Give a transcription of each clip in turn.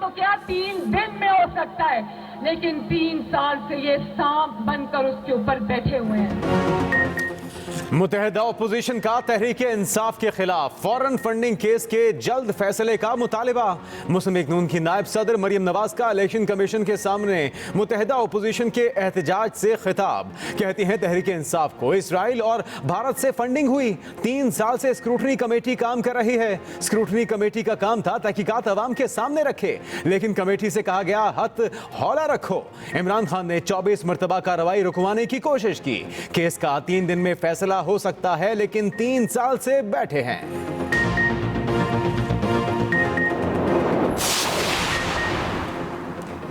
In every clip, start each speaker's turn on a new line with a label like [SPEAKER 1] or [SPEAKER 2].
[SPEAKER 1] तो क्या 3 दिन में हो सकता है, लेकिन 3 साल से ये सांप बनकर उसके ऊपर बैठे हुए हैं।
[SPEAKER 2] मुत्तहिदा अपोजिशन का तहरीक इंसाफ के खिलाफ फॉरेन फंडिंग केस के जल्द फैसले का मुतालिबा। मुस्लिम लीग नून की नायब सदर मरियम नवाज का इलेक्शन कमीशन के सामने मुत्तहिदा अपोजिशन के एहतजाज से खिताब। कहती हैं तहरीक इंसाफ को इसराइल और भारत से फंडिंग हुई। 3 साल से स्क्रूटनी कमेटी काम कर रही है। स्क्रूटनी कमेटी का काम था तहकीकात अवाम के सामने रखे, लेकिन कमेटी से कहा गया हथ हौला रखो। इमरान खान ने 24 मरतबा कार्रवाई रुकवाने की कोशिश की। केस का 3 दिन में फैसला हो सकता है, लेकिन 3 साल से बैठे हैं।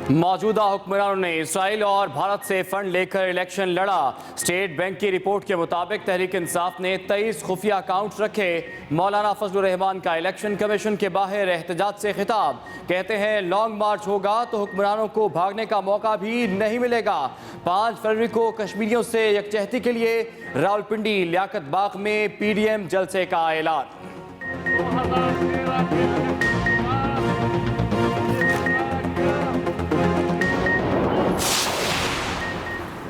[SPEAKER 3] मौजूदा हुक्मरानों ने इसराइल और भारत से फंड लेकर इलेक्शन लड़ा। स्टेट बैंक की रिपोर्ट के मुताबिक तहरीक इंसाफ ने 23 खुफिया अकाउंट रखे। मौलाना फजलुर रहमान का इलेक्शन कमीशन के बाहर एहतजाज से खिताब। कहते हैं लॉन्ग मार्च होगा तो हुक्मरानों को भागने का मौका भी नहीं मिलेगा। 5 फरवरी को कश्मीरियों से यकजहती के लिए रावलपिंडी लियाकत बाग में PDM जलसे का ऐलान।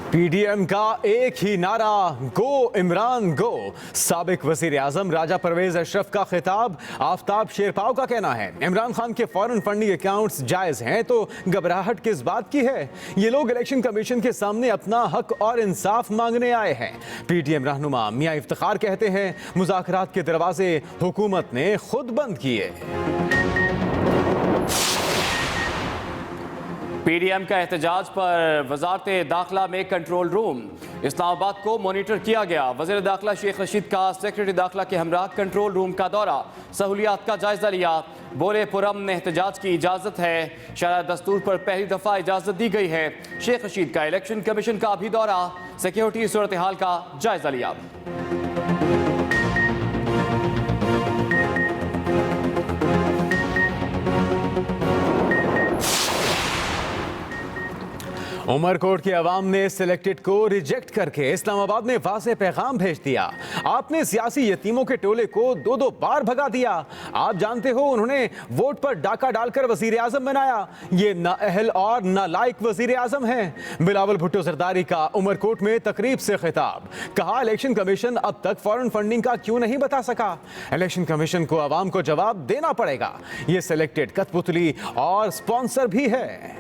[SPEAKER 2] PDM का एक ही नारा, गो इमरान गो। साबिक वजीर आजम राजा परवेज अशरफ का खिताब। आफ्ताब शेरपाव का कहना है इमरान खान के फॉरेन फंडिंग अकाउंट्स जायज हैं तो घबराहट किस बात की है। ये लोग इलेक्शन कमीशन के सामने अपना हक और इंसाफ मांगने आए हैं। PDM रहनुमा मियां इफ्तिखार कहते हैं मुज़ाकरात के दरवाजे हुकूमत ने खुद बंद किए।
[SPEAKER 3] PDM का एहतजाज पर वजारत दाखिला में कंट्रोल रूम। इस्लामाबाद को मॉनिटर किया गया। वज़ीर दाखिला शेख रशीद का सेक्रेटरी दाखिला के हमरा कंट्रोल रूम का दौरा, सहूलियात का जायजा लिया। बोले पुरम एहतजाज की इजाज़त है। शरअ दस्तूर पर पहली दफ़ा इजाज़त दी गई है। शेख रशीद का इलेक्शन कमीशन का भी दौरा, सिक्योरिटी सूरत हाल का जायजा लिया।
[SPEAKER 2] उमरकोट के अवाम ने सिलेक्टेड को रिजेक्ट करके इस्लामाबाद में वाज़ेह पैगाम भेज दिया। आपने सियासी यतीमों के टोले को 2-2 बार भगा दिया। आप जानते हो उन्होंने वोट पर डाका डालकर वजीर आजम बनाया। ये नाअहल और नालायक वजीर आजम हैं। बिलावल भुट्टो जरदारी का उमरकोट में तकरीब से खिताब। कहा इलेक्शन कमीशन अब तक फॉरेन फंडिंग का क्यों नहीं बता सका। इलेक्शन कमीशन को अवाम को जवाब देना पड़ेगा। ये सिलेक्टेड कठपुतली और स्पॉन्सर भी है।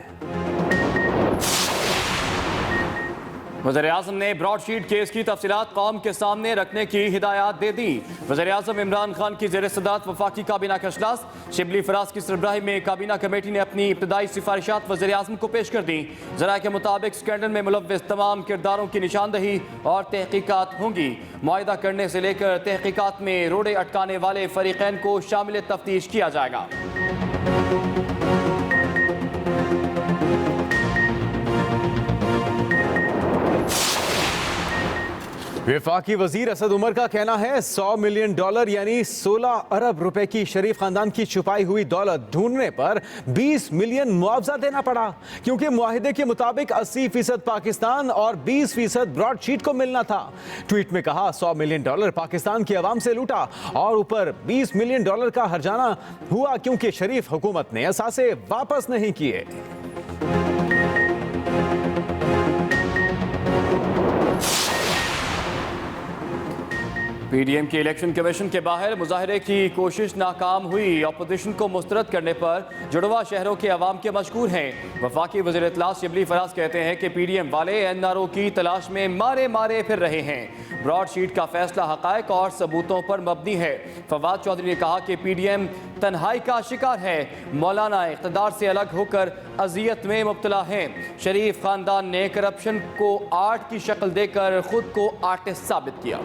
[SPEAKER 3] वज़ीर-ए-आज़म ने ब्रॉडशीट केस की तफसीलात कौम के सामने रखने की हिदायत दे दी। वज़ीर-ए-आज़म इमरान खान की ज़ेर सदारत वफाकी काबीना का इजलास। शिबली फराज की सरबराही में काबीना कमेटी ने अपनी इब्तदाई सिफारिशात वज़ीर-ए-आज़म को पेश कर दी। ज़राए के मुताबिक स्कैंडल में मुलव्विस तमाम किरदारों की निशानदही और तहकीकात होंगी। मुआहिदा करने से लेकर तहकीकात में रोड़े अटकाने वाले फरीकैन को शामिल तफ्तीश किया जाएगा।
[SPEAKER 2] वफाकी वजीर असद उमर का कहना है $100 मिलियन यानी 16 अरब रुपए की शरीफ खानदान की छुपाई हुई दौलत ढूंढने पर 20 मिलियन मुआवजा देना पड़ा, क्योंकि मुआहिदे के मुताबिक 80% पाकिस्तान और 20% ब्रॉडशीट को मिलना था। ट्वीट में कहा $100 मिलियन पाकिस्तान की आवाम से लूटा और ऊपर $20 मिलियन का हर्जाना हुआ क्योंकि शरीफ हुकूमत ने असासे वापस नहीं किए।
[SPEAKER 3] PDM के इलेक्शन कमीशन के बाहर मुजाहरे की कोशिश नाकाम हुई। अपोजिशन को मुस्तरद करने पर जुड़वा शहरों के अवाम के मशकूर हैं। वफाकी वज़ीर इत्तलात शिबली फराज कहते हैं कि PDM वाले NRO की तलाश में मारे मारे फिर रहे हैं। ब्रॉडशीट का फैसला हक़ाइक़ और सबूतों पर मबनी है। फवाद चौधरी ने कहा कि PDM तन्हाई का शिकार है। मौलाना इक़्तिदार से अलग होकर अजियत में मुब्तला हैं। शरीफ खानदान ने करप्शन को आर्ट की शक्ल देकर खुद को आर्टिस्ट साबित किया।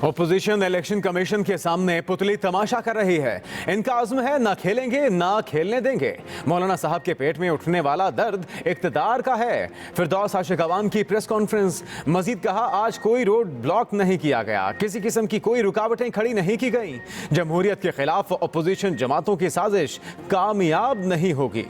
[SPEAKER 2] ओपोजिशन इलेक्शन कमीशन के सामने पुतली तमाशा कर रही है। इनका अज़्म है ना खेलेंगे ना खेलने देंगे। मौलाना साहब के पेट में उठने वाला दर्द इक़्तिदार का है। फिरदौस आशिक अवाम की प्रेस कॉन्फ्रेंस। मजीद कहा आज कोई रोड ब्लॉक नहीं किया गया, किसी किस्म की कोई रुकावटें खड़ी नहीं की गई। जमहूरियत के खिलाफ ओपोजिशन जमातों की साजिश कामयाब नहीं होगी।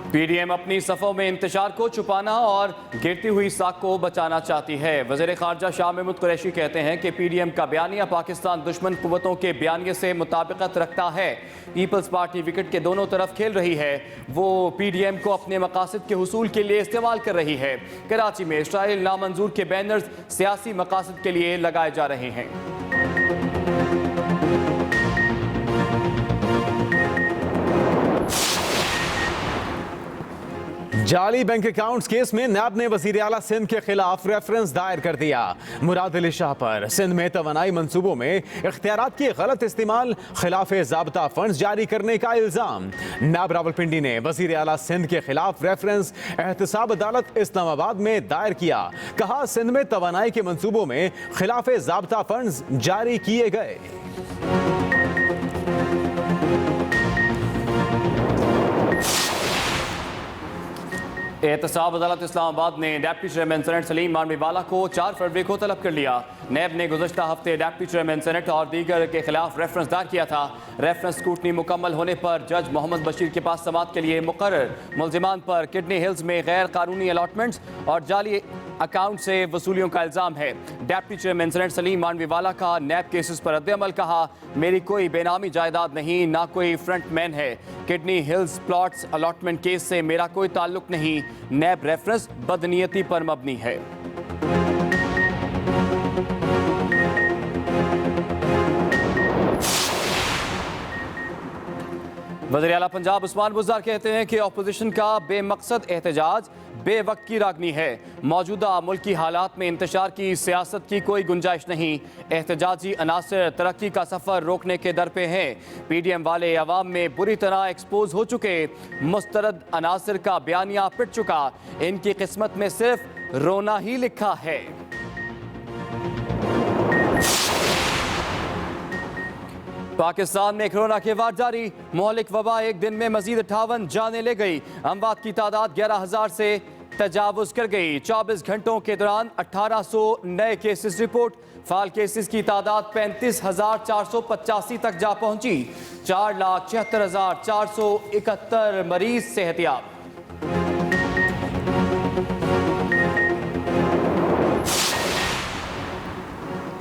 [SPEAKER 3] पीडीएम अपनी सफ़ों में इंतशार को छुपाना और गिरती हुई साख को बचाना चाहती है। वज़ीर ख़ारजा शाह महमूद कुरैशी कहते हैं कि पीडीएम का बयानिया पाकिस्तान दुश्मन कुव्वतों के बयानिए से मुताबिकत रखता है। पीपल्स पार्टी विकेट के दोनों तरफ खेल रही है, वो पीडीएम को अपने मकासद के हुसूल के लिए इस्तेमाल कर रही है। कराची में इसराइल नामंजूर के बैनर्स सियासी मकासद के लिए लगाए जा रहे हैं।
[SPEAKER 2] जाली बैंक अकाउंट्स केस में नैब ने वजीर आला सिंध के खिलाफ रेफरेंस दायर कर दिया। मुराद अली शाह पर सिंध में तवानाई मंसूबों में इख्तियारात की गलत इस्तेमाल, खिलाफ ज़ाब्ता फंड्स जारी करने का इल्जाम। नैब रावलपिंडी ने वजीर आला सिंध के खिलाफ रेफरेंस एहतसाब अदालत इस्लामाबाद में दायर किया। कहा, सिंध में तवानाई के मंसूबों में खिलाफ ज़ाब्ता फंड्स जारी किए गए।
[SPEAKER 3] एहतसाब अदालत इस्लामाबाद ने deputy chairman senate Salim Mandviwalla को 4 फरवरी को तलब कर लिया। नैब ने गुज़श्ता हफ्ते डिप्टी चेयरमैन सेनेट और दीगर के खिलाफ रेफरेंस दायर किया था। रेफरेंस स्क्रूटनी मुकम्मल होने पर जज मोहम्मद बशीर के पास समाअत के लिए मुकर्रर। मुल्जिमान पर किडनी हिल्स में गैर कानूनी अलॉटमेंट्स और जाली अकाउंट से वसूलियों का इल्ज़ाम है। Deputy chairman senate Salim Mandviwalla का नैब केसेस पर रद्द-ए-अमल। कहा, मेरी कोई बेनामी जायदाद नहीं, ना कोई फ्रंटमैन है। Kidney hills plots allotment case से मेरा कोई ताल्लुक नहीं। नैब रेफरेंस बदनीयती पर मबनी है। वज़ीर आला पंजाब उस्मान बुज़दार कहते हैं कि अपोजिशन का बेमकसद एहतजाज बेवक्त की रागनी है। मौजूदा मुल्की हालात में इंतशार की सियासत की कोई गुंजाइश नहीं। एहतजाजी अनासर तरक्की का सफ़र रोकने के दर पे हैं। पीडीएम वाले अवाम में बुरी तरह एक्सपोज हो चुके। मुस्तरद अनासर का बयानिया पिट चुका। इनकी किस्मत में सिर्फ रोना ही लिखा है। पाकिस्तान में कोरोना के वार जारी। मोहलिक वबा एक दिन में मजीद 58 जानें ले गई। अमवात की तादाद 11,000 से तजावुज कर गई। 24 घंटों के दौरान 1800 नए केसेस रिपोर्ट। फाल केसेस की तादाद 35,485 तक जा पहुंची। 4,76,471 मरीज सेहतियाब।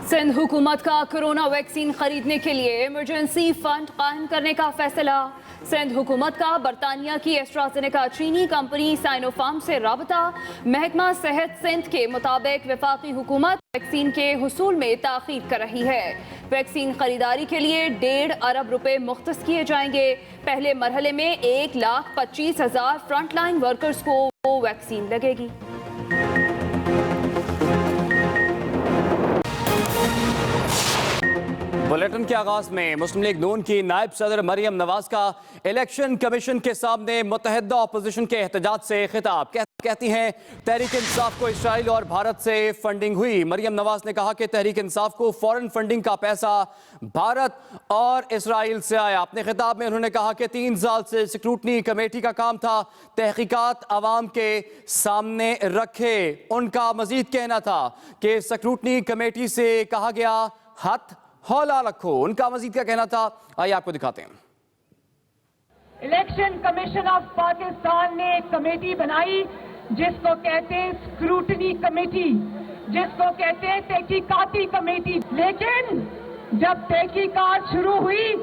[SPEAKER 4] सिंध हुकूमत का कोरोना वैक्सीन खरीदने के लिए इमरजेंसी फंड कायम करने का फैसला। सिंध हुकूमत का बरतानिया की एस्ट्राजेनेका चीनी कंपनी साइनोफार्म से राबता। महकमा सेहत सिंध के मुताबिक वफाकी हुकूमत वैक्सीन के हुसूल में ताखीर कर रही है। वैक्सीन खरीदारी के लिए 1.5 अरब रुपए मुख्तस किए जाएंगे। पहले मरहले में 1,25,000 फ्रंटलाइन वर्कर्स को वैक्सीन लगेगी।
[SPEAKER 3] बुलेटिन के आगाज में मुस्लिम लीग नून की नायब सदर मरियम नवाज का इलेक्शन कमीशन के सामने मुत्तहिदा अपोजिशन के एहतजाज से खिताब। कहती हैं, तहरीक इंसाफ को इसराइल और भारत से फंडिंग हुई। मरियम नवाज ने कहा कि तहरीक इंसाफ को फॉरेन फंडिंग का पैसा भारत और इसराइल से आया। अपने खिताब में उन्होंने कहा कि 3 साल से स्क्रूटनी कमेटी का काम था तहकीकात आवाम के सामने रखे। उनका मजीद कहना था कि स्क्रूटनी कमेटी से कहा गया हाथ हौला रखो। उनका मजीद क्या कहना था, आइए आपको दिखाते हैं।
[SPEAKER 1] इलेक्शन कमीशन ऑफ पाकिस्तान ने एक कमेटी बनाई जिसको कहते हैं स्क्रूटनी कमेटी, जिसको कहते हैं तहकीकाती कमेटी। लेकिन जब तहकीकात शुरू हुई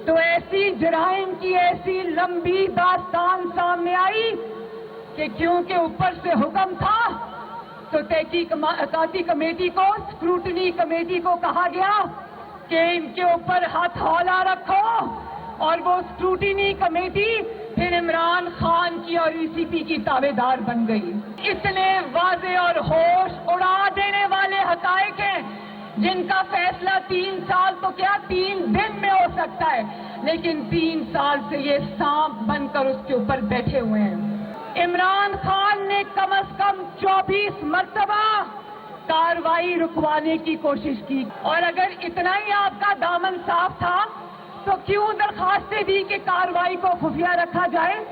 [SPEAKER 1] तो ऐसी जराइम की ऐसी लंबी दास्तान सामने आई कि क्योंकि ऊपर से हुक्म था तो तहकीकाती कमेटी को, स्क्रूटनी कमेटी को कहा गया कि इनके ऊपर हाथ हौला रखो। और वो स्क्रूटनी कमेटी फिर इमरान खान की और ईसीपी की ताबेदार बन गई। इतने वाजे और होश उड़ा देने वाले हकायक हैं जिनका फैसला 3 साल तो क्या 3 दिन में हो सकता है, लेकिन 3 साल से ये सांप बनकर उसके ऊपर बैठे हुए हैं। इमरान खान ने कम से कम 24 मरतबा कार्रवाई रुकवाने की कोशिश की। और अगर इतना ही आपका दामन साफ था तो क्यों दरखास्तें दी कि कार्रवाई को खुफिया रखा जाए।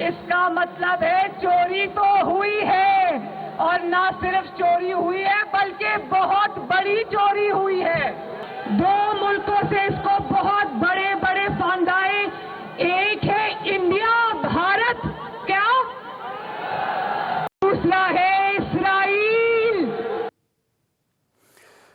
[SPEAKER 1] इसका मतलब है चोरी तो हुई है, और ना सिर्फ चोरी हुई है बल्कि बहुत बड़ी चोरी हुई है। 2 मुल्कों से इसको बहुत बड़े बड़े फंड आए। एक है इंडिया भारत के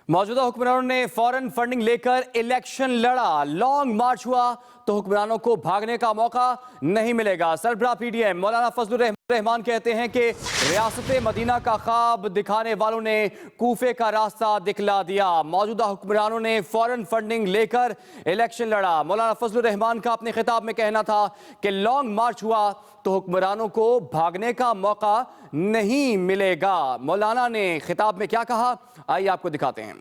[SPEAKER 3] मौजूदा हुक्मरानों ने फॉरेन फंडिंग लेकर इलेक्शन लड़ा, लॉन्ग मार्च हुआ तो हुक्मरानों को भागने का मौका नहीं मिलेगा। सरबराह पीडीएम मौलाना फजलुर रहमान कहते हैं कि रियासत मदीना का ख्वाब दिखाने वालों ने कूफे का रास्ता दिखला दिया। मौजूदा हुक्मरानों ने फॉरेन फंडिंग लेकर इलेक्शन लड़ा। मौलाना फजलुर रहमान का अपने खिताब में कहना था कि लॉन्ग मार्च हुआ तो हुक्मरानों को भागने का मौका नहीं मिलेगा। मौलाना ने खिताब में क्या कहा, आइए आपको दिखाते हैं।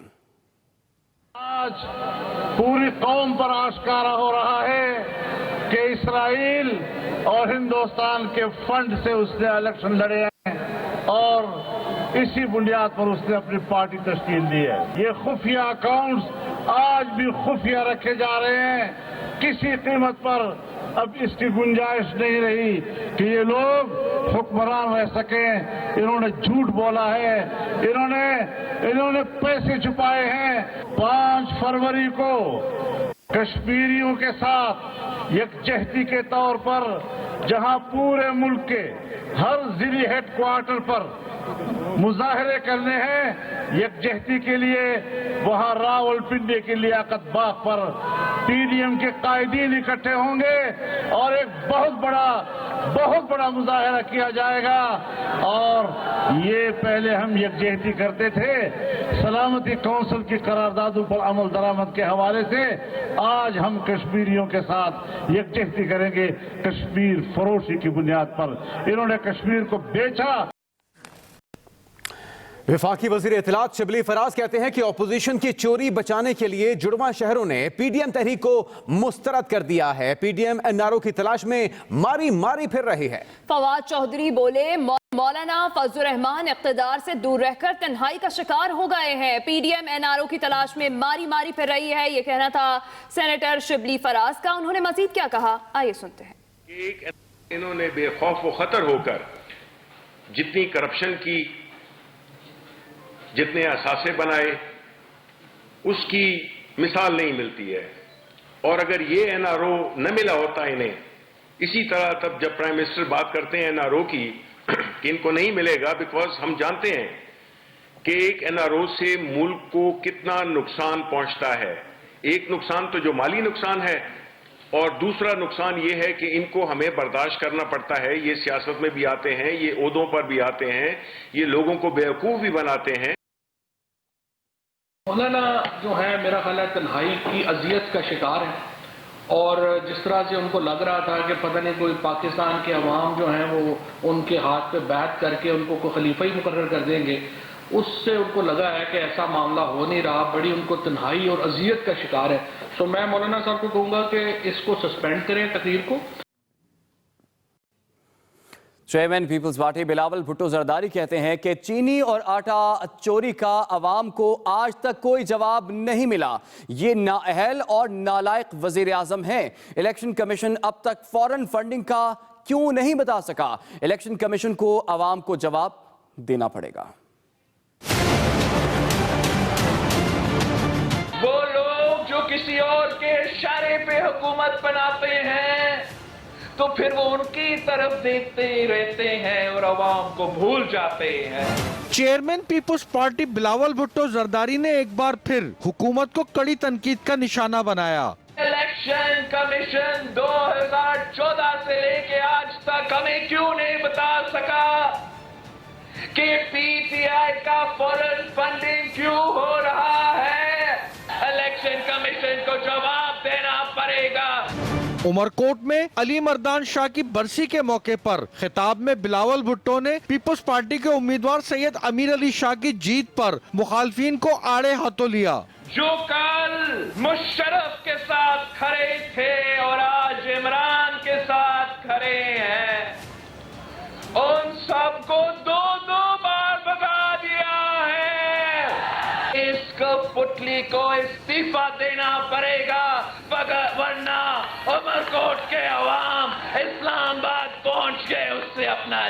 [SPEAKER 5] आज पूरी कौम पर आश्कारा हो रहा है कि इस्राइल और हिंदुस्तान के फंड से उसने इलेक्शन लड़े हैं और इसी बुनियाद पर उसने अपनी पार्टी तश्कील दी है। ये खुफिया अकाउंट्स आज भी खुफिया रखे जा रहे हैं। किसी कीमत पर अब इसकी गुंजाइश नहीं रही कि ये लोग हुक्मरान रह सकें। इन्होंने झूठ बोला है, इन्होंने पैसे छुपाए हैं। 5 फरवरी को कश्मीरियों के साथ यकजहती के तौर पर जहां पूरे मुल्क के हर जिले हेडक्वार्टर पर मुजाहरे करने हैं यकजहती के लिए, वहां रावलपिंडी की लियाकत बाग पर पीडीएम के कायदीन इकट्ठे होंगे और एक बहुत बड़ा मुजाहरा किया जाएगा। और ये पहले हम यकजहती करते थे सलामती काउंसिल की करारदादों पर अमल दरामद के हवाले से, आज हम कश्मीरियों के साथ यकजहती करेंगे कश्मीर फरोशी की बुनियाद पर। इन्होंने कश्मीर को बेचा।
[SPEAKER 2] वफाकी वजीर इत्तलात शिबली फराज कहते हैं कि ऑपोजिशन की चोरी बचाने के लिए जुड़वा शहरों ने पीडीएम तहरीक को मुस्तरद कर दिया है। पीडीएम एनआरओ की तलाश में मारी फिर रही है। फवाद चौधरी बोले, मौलाना फजलुर रहमान इक़्तिदार से दूर रहकर तन्हाई का शिकार हो गए हैं। पीडीएम एनआरओ की तलाश में मारी फिर रही है, ये कहना था सेनेटर शिबली फराज का। उन्होंने मजीद क्या कहा, आइए सुनते हैं।
[SPEAKER 6] इन्होंने बेखौफ व खतर होकर जितनी करप्शन की, जितने असासे बनाए, उसकी मिसाल नहीं मिलती है। और अगर ये एनआरओ न मिला होता इन्हें, इसी तरह तब जब प्राइम मिनिस्टर बात करते हैं एनआरओ की कि इनको नहीं मिलेगा, बिकॉज हम जानते हैं कि एक एनआरओ से मुल्क को कितना नुकसान पहुंचता है। एक नुकसान तो जो माली नुकसान है, और दूसरा नुकसान ये है कि इनको हमें बर्दाश्त करना पड़ता है। ये सियासत में भी आते हैं, ये ओहदों पर भी आते हैं, ये लोगों को बेवकूफ भी बनाते हैं।
[SPEAKER 7] मौलाना जो है मेरा ख्याल है तन्हाई की अजियत का शिकार है, और जिस तरह से उनको लग रहा था कि पता नहीं कोई पाकिस्तान के अवाम जो हैं वो उनके हाथ पे बैठ करके उनको कोई खलीफा ही मुकर्रर कर देंगे, उससे उनको लगा है कि ऐसा मामला हो नहीं रहा। बड़ी उनको तन्हाई और अजियत का शिकार है। सो मैं मौलाना साहब को कहूँगा कि इसको सस्पेंड करें तकरीर को।
[SPEAKER 3] Chairman Peoples Party Bilawal Bhutto Zardari कहते हैं कि चीनी और आटा चोरी का अवाम को आज तक कोई जवाब नहीं मिला। ये नाअहल और नालायक वजीर आजम हैं। इलेक्शन कमीशन अब तक फॉरेन फंडिंग का क्यों नहीं बता सका? इलेक्शन कमीशन को अवाम को जवाब देना पड़ेगा।
[SPEAKER 8] वो लोग जो किसी और के इशारे पे हुकूमत बनाते हैं तो फिर वो उनकी तरफ देखते ही रहते हैं और अवाम को भूल जाते हैं।
[SPEAKER 9] Chairman Peoples Party Bilawal Bhutto Zardari ने एक बार फिर हुकूमत को कड़ी तनकीद का निशाना बनाया।
[SPEAKER 8] इलेक्शन कमीशन 2014 से लेके आज तक हमें क्यों नहीं बता सका कि पीटीआई का फॉरेन फंडिंग क्यों हो रहा है? इलेक्शन कमीशन को जवाब देना पड़ेगा।
[SPEAKER 9] उमरकोट में अली मर्दान शाह की बरसी के मौके पर खिताब में बिलावल भुट्टो ने पीपुल्स पार्टी के उम्मीदवार सैयद अमीर अली शाह की जीत पर मुखालफिन को आड़े हाथों लिया।
[SPEAKER 8] जो कल मुशर्रफ के साथ खड़े थे और आज इमरान के साथ खड़े हैं, उन सबको 2-2 बार भगा दिया है। इस पुतली को इस्तीफा देना पड़ेगा, वरना उमरकोट के अवाम इस्लामाबाद पहुंच गए उससे अपना